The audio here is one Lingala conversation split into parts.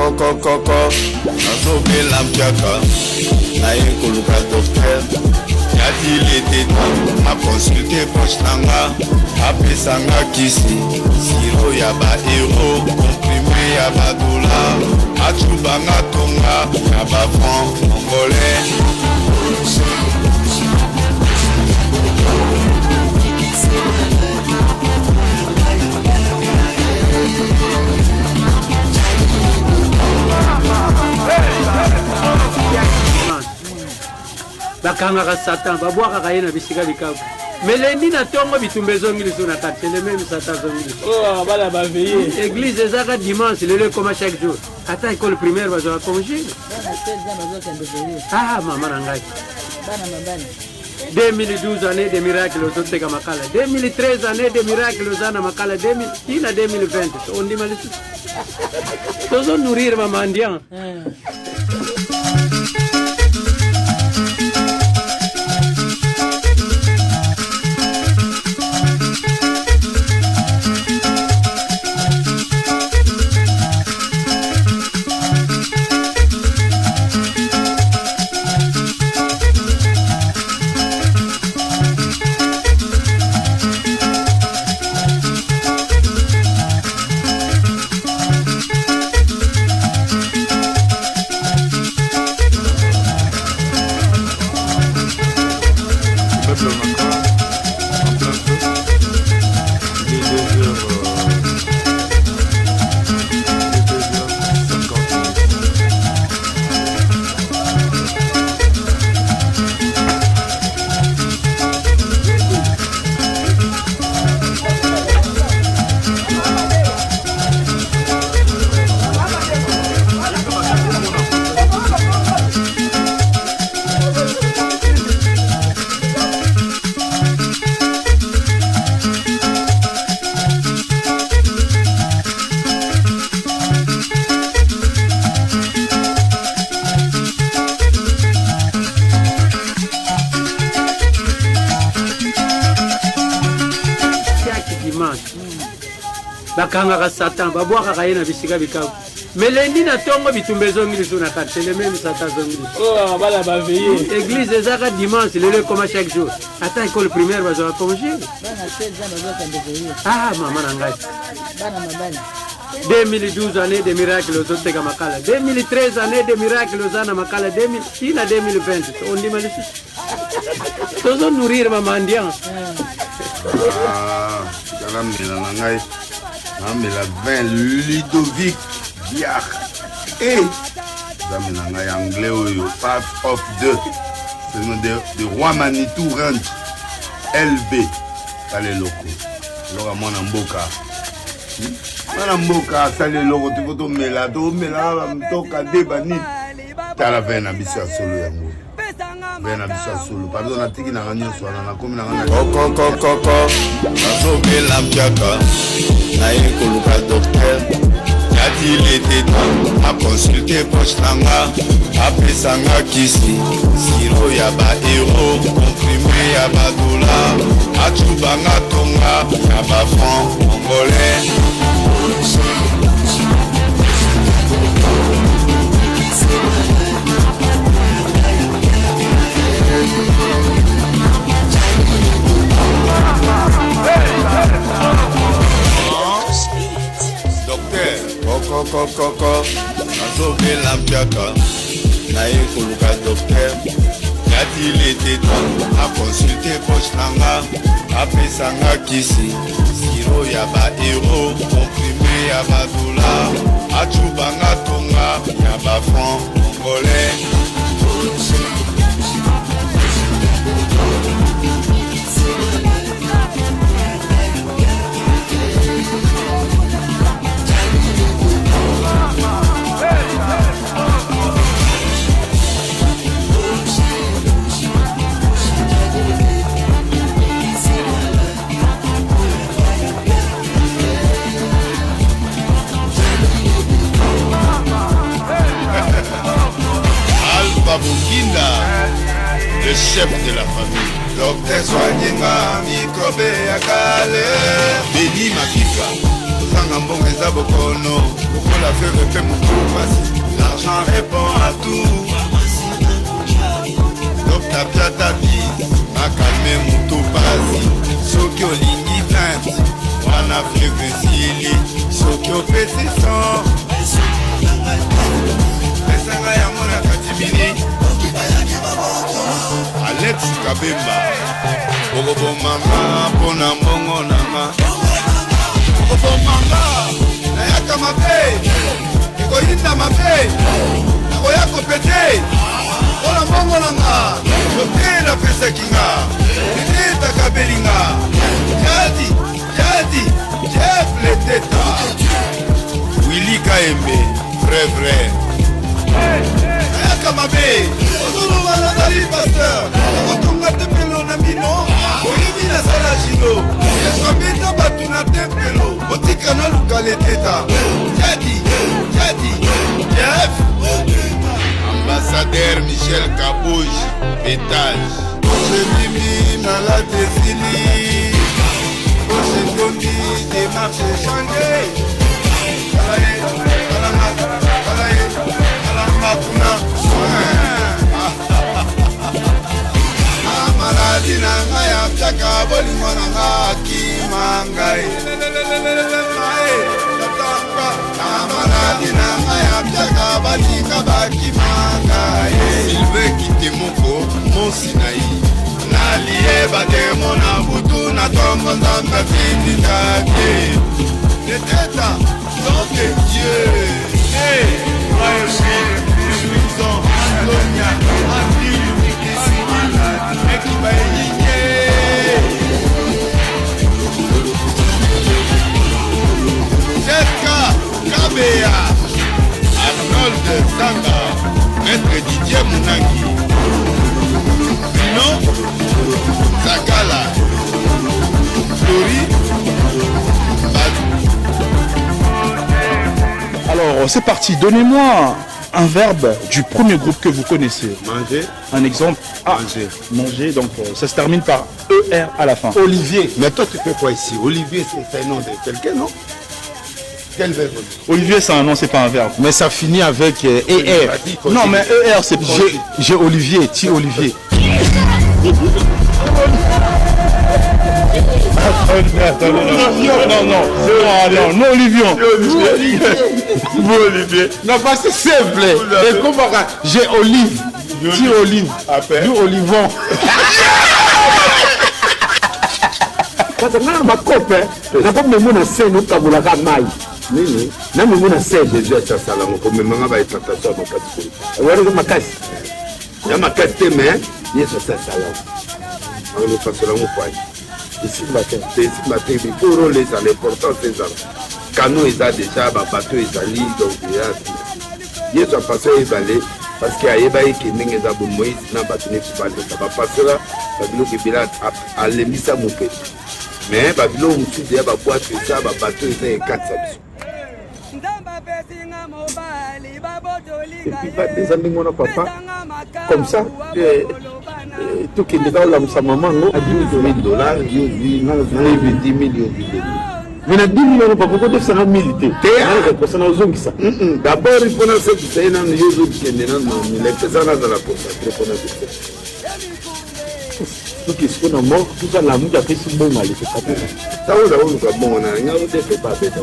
Koko nazobela mpiaka naye koluka docteur yadi leteta akonsulte poche nanga apesanga kisi siro ya bahero komprime ya badolar acubanga tonga ya bafranc congolais. bakangaka satan babwakaka ye na bisika bikabu melendi na ntongo bitumba ezongiliso na kati eleme misata azongiliso bana baveye église ezaka dimanche lelo ekoma chaque jour ata école primaire bazwaka congé mama na ngai 2012 année de miracle ozoteka makala 2013 année de miracle oza na makala 2000 tina 2020 ondima lisusu tozo nourrir bamandian. bakangaka satan babwakaka ye na bisika bikabu melendi na ntongo bitumba ezongiliso na kati eleme misata azongiliso bana baveye église ezaka dimanche lelo ekoma chaque jour ata école primaire bazwaka congé mama na ngai 2012 année de miracle ozoteka makala 2013 année de miracle oza na makala 2000 tina 2020 ondima lisusu tozo nourrir bamandian. Kalamela na ngai namela vin Ludovic Biar zamela ngai anglais oyo part of the roi Manitou Ranch LB tale loko loka mwana mboka asali loko tiko mela mtoka debani tala vin na biso ya solo yango bena bisa solo pardon natiki na ganyo swana na komi na ngana koko nazobela mpiaka naye koluka docteur yadi leteta akonsulte poche nanga apesanga kisi siro ya bahero komprime ya badolar acubanga tonga ya bafranc congolais. Koko nazobela mpiaka naye koluka docteur yadi leteta akonsulte poche nanga apesanga kisi siro ya bahero komprime ya badolar acubanga tonga ya bafranc congolais. Baboukinda, le chef de la famille. Docteur Soignenga, microbe ya kale. Beni Mafika, Kopesanga mbongo eza bokono. Kokola fere pe mutu pasi. L'argent répond à tout. Dokta piata di. Makalme mutu pasi. Soki olingi vente. Wana fleuve sili. Soki opesi son. Pesanga ya mona katimini. Alex Kabemba. Bogo mama pona mbongo nanga. Bogo mama nayaka mabe. Ekoyinda mabe. Nakoyako pete. Pona mbongo nanga. Yotela pesa kinga. Niteta kabelinga. Jadi Jeff Leteta. Willy Kaembe. Vrai. Nayaka mabe. Ozolo wana zali pasteur. Nakotonga tepelo na mino. Oyebi na sala jino. Eswambeta batu na tempelo. Otika na lukale teta. Jadi Jeff. Ambassadeur Michel Kabouj. Pétage. Oje mimi na la desili. Oje tondi démarche changé. Kalanga maladi na ngai apyaka bolingo na ngai akima ngai. Maladi na ngai apyaka batika bakima ngai. Sylvain Kitemoko Monsinai nalie batemo na butu na tongo nzambe findikake. Neteta nom de Dieu. Kabea, Arnold Sanga, Maître Didier Mounangi, Pino, Zakala, Flori, Alors, c'est parti. Donnez-moi un verbe du premier groupe que vous connaissez. Manger. Un exemple. Manger. Manger, donc ça se termine par ER à la fin. Olivier. Mais toi, tu fais quoi ici? Olivier, c'est un nom de quelqu'un, non? Quel verbe? Olivier, c'est un nom, c'est pas un verbe. Mais ça finit avec ER. Non, mais ER, c'est J'ai Olivier, ti Olivier. Non, Olivier. Olivier. Non, pas c'est simple. Et comment j'ai Olive, ti Olive, du Olivon. Parce que là, ma copine, n'a pas même une scène où tu as voulu mai. Nini? Na mimi na scène Jésus a sa salama comme manga ba itatasa makati. Wale makasi. Ya makati mais Yesu sa salama. On fait cela mon point. Ici matin, il faut rouler ça l'important c'est ça. Cano ils a déjà ba bateau ils ali donc il y a Yesu a passé ébalé parce qu'il y a ébaye qui n'engage pas Moïse na bateau ne pas ça va passer là babilo qui bila à l'émissa mon père. Mais babilo mutu dia ba boîte ça ba bateau ils a 4 sabis. Des amis mon papa comme ça tout qui est dans la maman non à $10 000 10 millions. Mais na 10 millions pas beaucoup de ça milité. Ça n'a zone qui ça. D'abord il faut na cette c'est na yozo qui est dans les personnes dans la poste pour na tout qui se connaît mort tout ça la muta pesi bon mal c'est pas ça ou là on va bon na ngao te fait pas bête.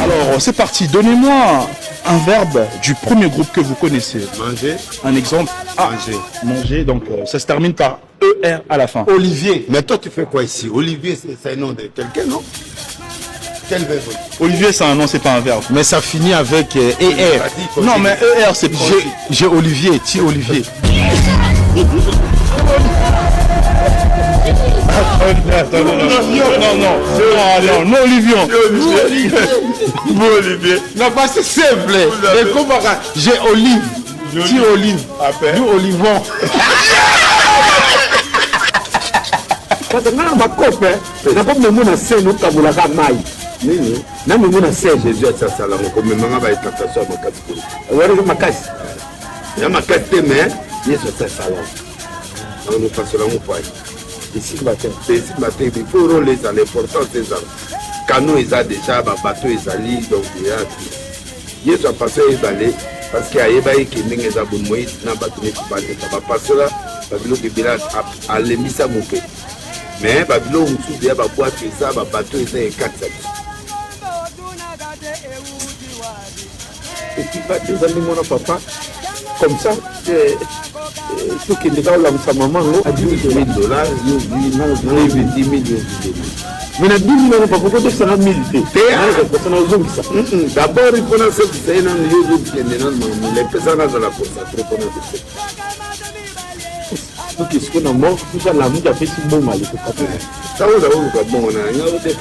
Alors, c'est parti. Donnez-moi un verbe du premier groupe que vous connaissez. Manger. Un exemple. Manger. Manger, donc ça se termine par ER à la fin. Olivier. Mais toi, tu fais quoi ici? Olivier, c'est un nom de quelqu'un, non? Quel verbe? Olivier, c'est un nom, c'est pas un verbe. Mais ça finit avec ER. Non, mais ER, c'est j'ai Olivier, ti Olivier. Non, Olivier. Olivier. Non, pas c'est simple. Et comment j'ai Olive, ti Olive, du Olivon. Parce que là, ma copine, n'a pas même une scène où tu as voulu mai. Nini? Na mimi na scène Jésus a sa salama comme manga ba itatasa makati. Wale makasi. Il y a ma carte, mais il y a ce salon. On nous passe là, mon poids. Ici, il faut rouler à l'importance des arbres. Canot, ils ont déjà, bateau, ils ont donc il y a. Il y a passé, ils allaient, parce qu'il y a des gens qui ont abonné, ils n'ont pas de bateau. Ça va passer là, Babylon qui est là, à l'émission, mon pays. Mais Babylon, on se dit, boîte, ça, bateau, ils ont 4 sacs. Et puis, des amis, mon papa, comme ça, tout qui est dans sa maman, a $10 000, il a 10 millions. Mais il a 10 millions, pourquoi tu as 100 000? D'abord, il faut que tu aies les personnes dans la course. Tout ce qu'on a mort, tout ça, la mouille a fait si bon mal. Ça, on a eu bon, on a eu des